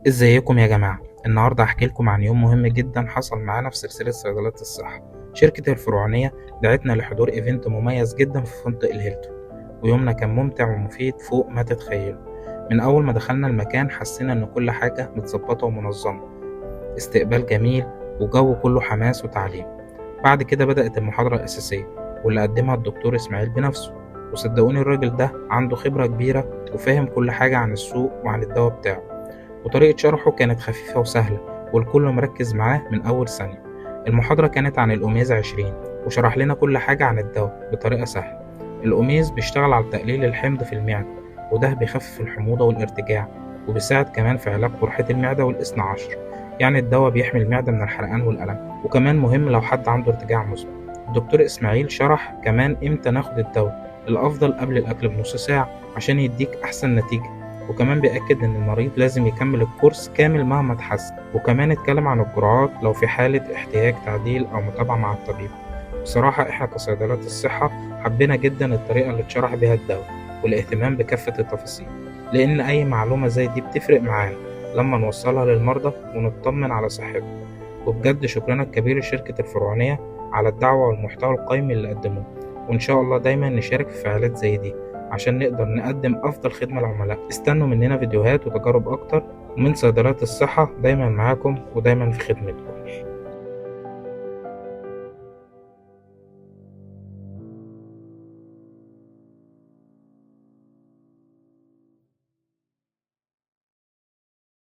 ازيكم يا جماعة؟ النهاردة هحكي لكم عن يوم مهم جدا حصل معانا في سلسلة صيدلات الصحة. شركة الفرعونية دعتنا لحضور ايفنت مميز جدا في فندق الهيلتون، ويومنا كان ممتع ومفيد فوق ما تتخيلوا. من أول ما دخلنا المكان حسينا إن كل حاجة متظبطة ومنظمة، استقبال جميل وجو كله حماس وتعليم. بعد كده بدأت المحاضرة الأساسية واللي قدمها الدكتور إسماعيل بنفسه، وصدقوني الراجل ده عنده خبرة كبيرة وفاهم كل حاجة عن السوق وعن الدواء بتاعه، وطريقة شرحه كانت خفيفة وسهلة والكل مركز معاه من أول ثانية. المحاضرة كانت عن الأوميز 20 وشرح لنا كل حاجة عن الدواء بطريقة سهلة. الأوميز بيشتغل على تقليل الحمض في المعدة، وده بيخفف الحموضة والارتجاع، وبيساعد كمان في علاج قرحة المعدة والإثنى عشر. يعني الدواء بيحمي المعدة من الحرقان والألم، وكمان مهم لو حد عنده ارتجاع مزمن. الدكتور إسماعيل شرح كمان إمتى ناخد الدواء الأفضل قبل الأكل بنص ساعة عشان يديك أحسن نتيجة، وكمان بيأكد إن المريض لازم يكمل الكورس كامل مهما اتحسن، وكمان اتكلم عن الجرعات لو في حالة احتياج تعديل أو متابعة مع الطبيب. بصراحة إحنا كصيدلات الصحة حبينا جدا الطريقة اللي اتشرح بيها الدواء والاهتمام بكافة التفاصيل، لأن أي معلومة زي دي بتفرق معانا لما نوصلها للمرضى ونطمن على صحتهم. وبجد شكرنا الكبير لشركة الفرعونية على الدعوة والمحتوى القيم اللي قدموه، وإن شاء الله دايما نشارك في فعاليات زي دي عشان نقدر نقدم أفضل خدمة للعملاء. استنوا مننا فيديوهات وتجارب أكتر، ومن صيدلات الصحة دايما معاكم ودايما في خدمتكم.